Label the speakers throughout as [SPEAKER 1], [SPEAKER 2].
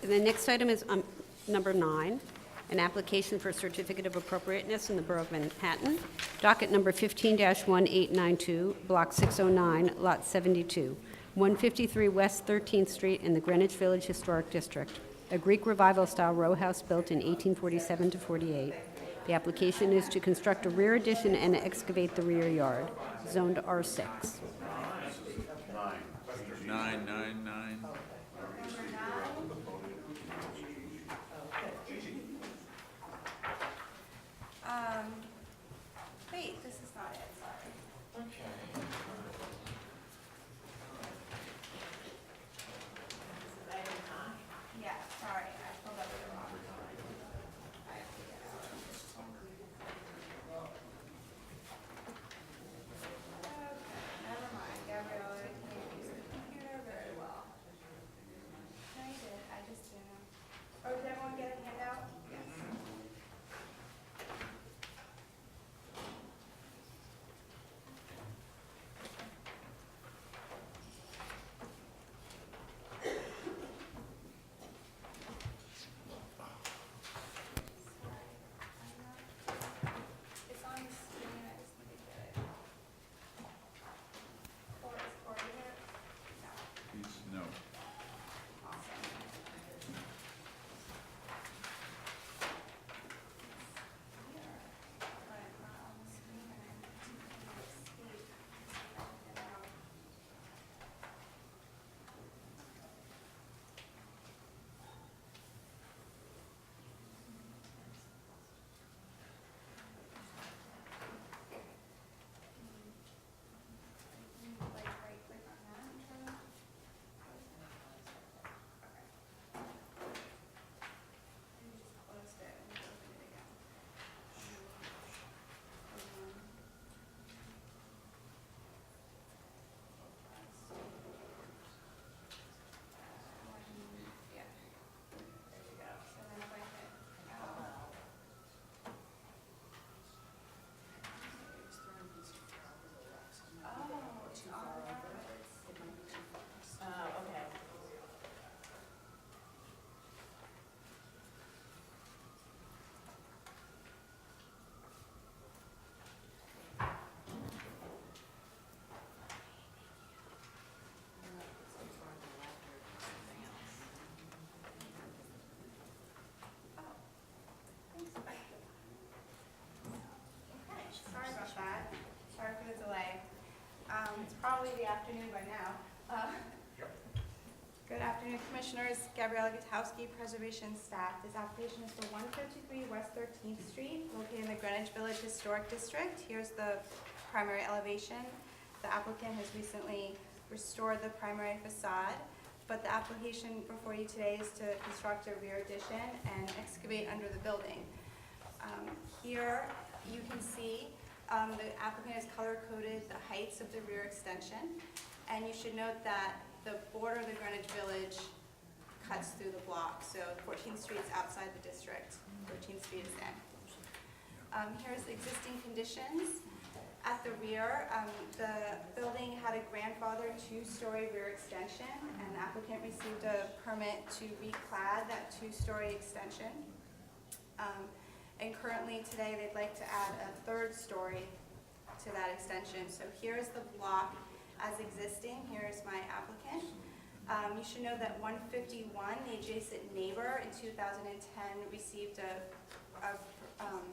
[SPEAKER 1] And the next item is number 9, an application for a certificate of appropriateness in the Borough of Manhattan. Docket number 15-1892, Block 609, Lot 72, 153 West 13th Street in the Greenwich Village Historic District. A Greek Revival-style row house built in 1847 to 48. The application is to construct a rear addition and excavate the rear yard, zoned R6.
[SPEAKER 2] 999.
[SPEAKER 3] Wait, this is not it, sorry.
[SPEAKER 2] Okay.
[SPEAKER 3] Yeah, sorry, I pulled up the wrong. I have to get out. Okay, never mind, Gabriella, I can't use the computer very well. I did, I just didn't. Oh, did everyone get a handout? Yes. It's on the screen, I just need to get it. Or is it? No,
[SPEAKER 2] Please, no.
[SPEAKER 3] awesome. Here, but not on the screen, and I need to escape. Get out. Like right click on that and try to close it. Okay. You just closed it and open it again. Yeah. There you go. So then if I hit out. Oh, it's on the roads.
[SPEAKER 4] Okay.
[SPEAKER 3] Thanks. Okay, sorry about that. Sorry for the delay. It's probably the afternoon by now. Good afternoon, Commissioners. Gabriella Gutowski, Preservation Staff. This application is for 153 West 13th Street, located in the Greenwich Village Historic District. Here's the primary elevation. The applicant has recently restored the primary facade, but the application before you today is to construct a rear addition and excavate under the building. Here you can see the applicant has color-coded the heights of the rear extension, and you should note that the border of the Greenwich Village cuts through the block, so 14th Street is outside the district, 13th Street is in. Here's existing conditions. At the rear, the building had a grandfathered 2-story rear extension, and the applicant received a permit to reclad that 2-story extension. And currently today they'd like to add a 3rd story to that extension. So here's the block as existing. Here's my applicant. You should know that 151, the adjacent neighbor, in 2010 received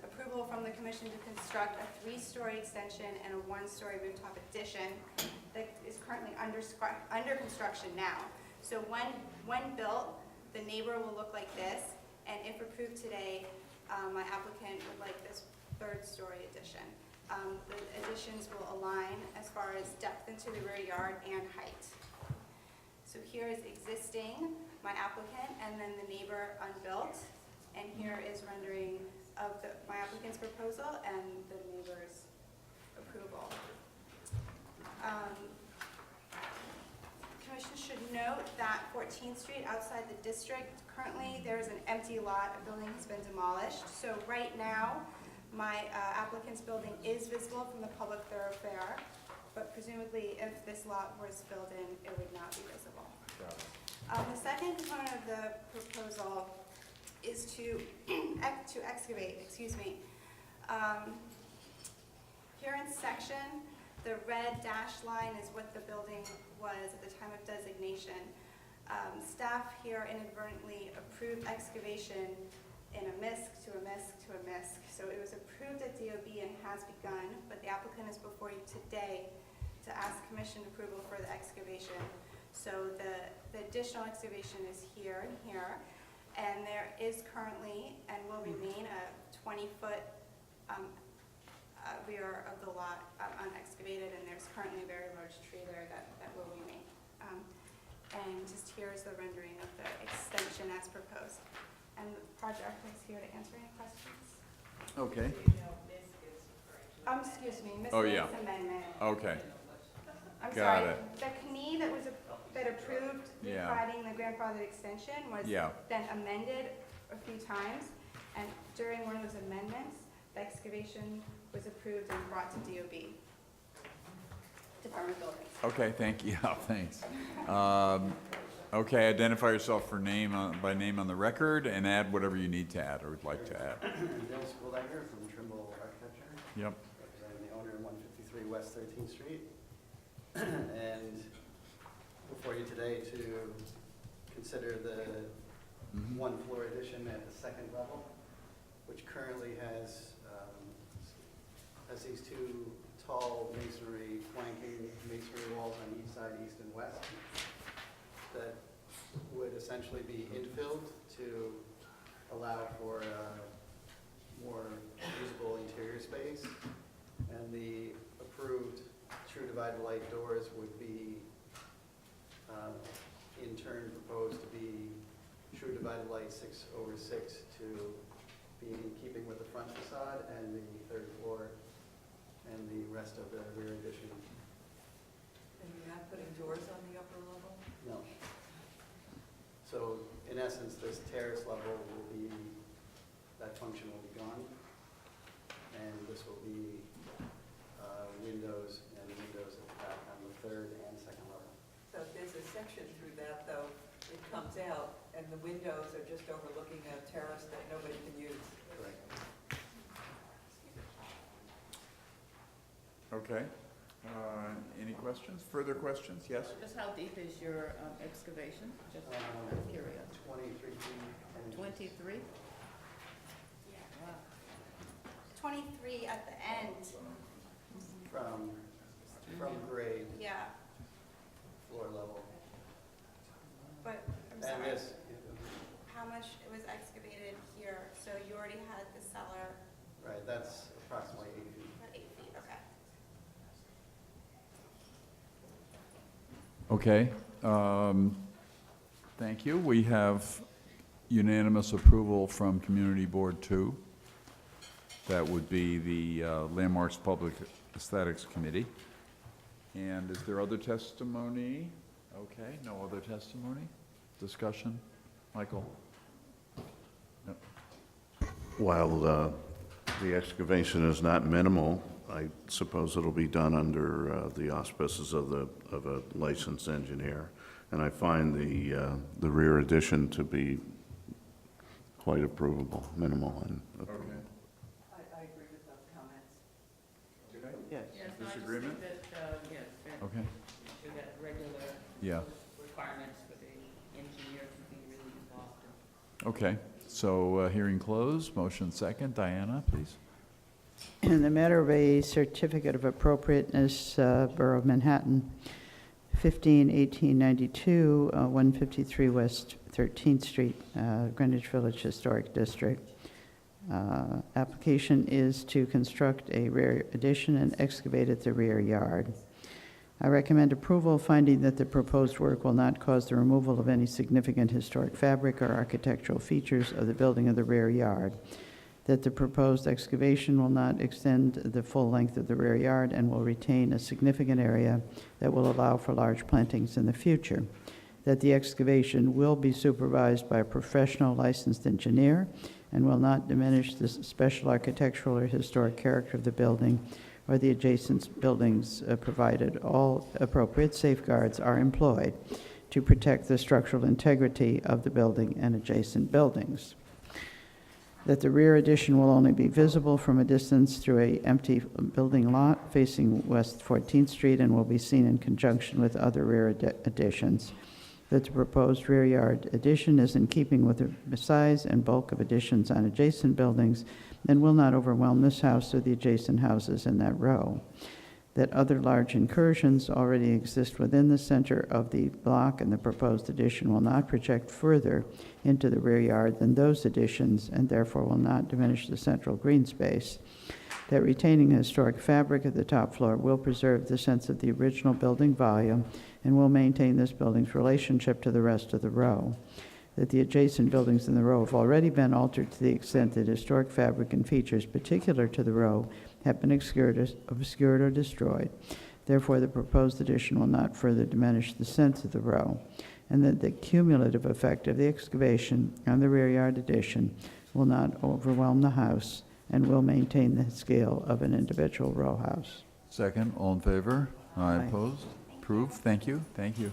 [SPEAKER 3] approval from the commission to construct a 3-story extension and a 1-story rooftop addition that is currently under construction now. So when built, the neighbor will look like this, and if approved today, my applicant would like this 3rd-story addition. The additions will align as far as depth into the rear yard and height. So here is existing, my applicant, and then the neighbor unbuilt. And here is rendering of my applicant's proposal and the neighbor's approval. Commission should note that 14th Street outside the district, currently there's an empty lot, a building has been demolished. So right now, my applicant's building is visible from the public thoroughfare, but presumably if this lot was filled in, it would not be visible. The second component of the proposal is to excavate, excuse me. Here in section, the red dashed line is what the building was at the time of designation. Staff here inadvertently approved excavation in a MISC to a MISC to a MISC. So it was approved at DOB and has begun, but the applicant is before you today to ask commission approval for the excavation. So the additional excavation is here and here, and there is currently and will remain a 20-foot rear of the lot unexcavated, and there's currently a very large tree there that will remain. And just here is the rendering of the extension as proposed. And the project is here to answer any questions.
[SPEAKER 2] Okay.
[SPEAKER 3] Excuse me,
[SPEAKER 2] Oh, yeah.
[SPEAKER 3] miscellaneous amendment.
[SPEAKER 2] Okay.
[SPEAKER 3] I'm
[SPEAKER 2] Got
[SPEAKER 3] sorry.
[SPEAKER 2] it.
[SPEAKER 3] The CNE that approved
[SPEAKER 2] Yeah.
[SPEAKER 3] providing the grandfathered extension was
[SPEAKER 2] Yeah.
[SPEAKER 3] then amended a few times. And during one of those amendments, the excavation was approved and brought to DOB, Department of Buildings.
[SPEAKER 2] Okay, thank you. Yeah, thanks. Okay, identify yourself by name on the record and add whatever you need to add or would like to add.
[SPEAKER 5] Bill Schoolegger from Trimble Architecture,
[SPEAKER 2] Yep.
[SPEAKER 5] representing the owner of 153 West 13th Street. And before you today to consider the one-floor addition at the second level, which currently has these two tall flanking masonry walls on each side, east and west, that would essentially be infilled to allow for more usable interior space. And the approved true divided light doors would be in turn proposed to be true divided light 6/6 to be in keeping with the front facade and the third floor and the rest of the rear addition.
[SPEAKER 4] And you're not putting doors on the upper level?
[SPEAKER 5] No. So in essence, this terrace level will be, that function will be gone. And this will be windows and windows at the back on the third and second level.
[SPEAKER 4] So if there's a section through that, though, it comes out, and the windows are just overlooking a terrace that nobody can use.
[SPEAKER 5] Correct.
[SPEAKER 2] Okay. Any questions? Further questions? Yes?
[SPEAKER 6] Just how deep is your excavation? Just out of curiosity.
[SPEAKER 5] 23 feet. and
[SPEAKER 6] 23? Wow.
[SPEAKER 3] 23 at the end,
[SPEAKER 5] From grade,
[SPEAKER 3] yeah,
[SPEAKER 5] floor level.
[SPEAKER 3] but I'm
[SPEAKER 5] And
[SPEAKER 3] sorry.
[SPEAKER 5] this,
[SPEAKER 3] How much it was excavated here? So you already had the cellar,
[SPEAKER 5] right, that's approximately 8 feet.
[SPEAKER 3] about 8 feet, okay.
[SPEAKER 2] Okay. Thank you. We have unanimous approval from Community Board 2. That would be the Landmarks Public Aesthetics Committee. And is there other testimony? Okay, no other testimony? Discussion? Michael? No.
[SPEAKER 7] While the excavation is not minimal, I suppose it'll be done under the auspices of a licensed engineer. And I find the rear addition to be quite approvable, minimal and
[SPEAKER 2] Okay.
[SPEAKER 7] approvable.
[SPEAKER 4] I agree with those comments.
[SPEAKER 2] Did I?
[SPEAKER 5] Yes.
[SPEAKER 6] Yes, no, I just
[SPEAKER 2] Disagreement?
[SPEAKER 6] think that, yes, that
[SPEAKER 2] Okay.
[SPEAKER 6] you got regular
[SPEAKER 2] Yeah.
[SPEAKER 6] requirements for the engineer to be really involved in.
[SPEAKER 2] Okay. So hearing closed. Motion second. Diana, please.
[SPEAKER 8] In the matter of a certificate of appropriateness, Borough of Manhattan, 15/1892, 153 West 13th Street, Greenwich Village Historic District. Application is to construct a rear addition and excavate at the rear yard. I recommend approval, finding that the proposed work will not cause the removal of any significant historic fabric or architectural features of the building of the rear yard, that the proposed excavation will not extend the full length of the rear yard and will retain a significant area that will allow for large plantings in the future, that the excavation will be supervised by a professional licensed engineer and will not diminish the special architectural or historic character of the building or the adjacent buildings, provided all appropriate safeguards are employed to protect the structural integrity of the building and adjacent buildings. That the rear addition will only be visible from a distance through a empty building lot facing West 14th Street and will be seen in conjunction with other rear additions. That the proposed rear yard addition is in keeping with the size and bulk of additions on adjacent buildings and will not overwhelm this house or the adjacent houses in that row. That other large incursions already exist within the center of the block, and the proposed addition will not project further into the rear yard than those additions, and therefore will not diminish the central green space. That retaining a historic fabric at the top floor will preserve the sense of the original building volume and will maintain this building's relationship to the rest of the row. That the adjacent buildings in the row have already been altered to the extent that historic fabric and features particular to the row have been obscured or destroyed. Therefore, the proposed addition will not further diminish the sense of the row, and that the cumulative effect of the excavation on the rear yard addition will not overwhelm the house and will maintain the scale of an individual row house.
[SPEAKER 2] Second, all in favor? Aye,
[SPEAKER 8] Aye.
[SPEAKER 2] opposed? Approved, thank you, thank you.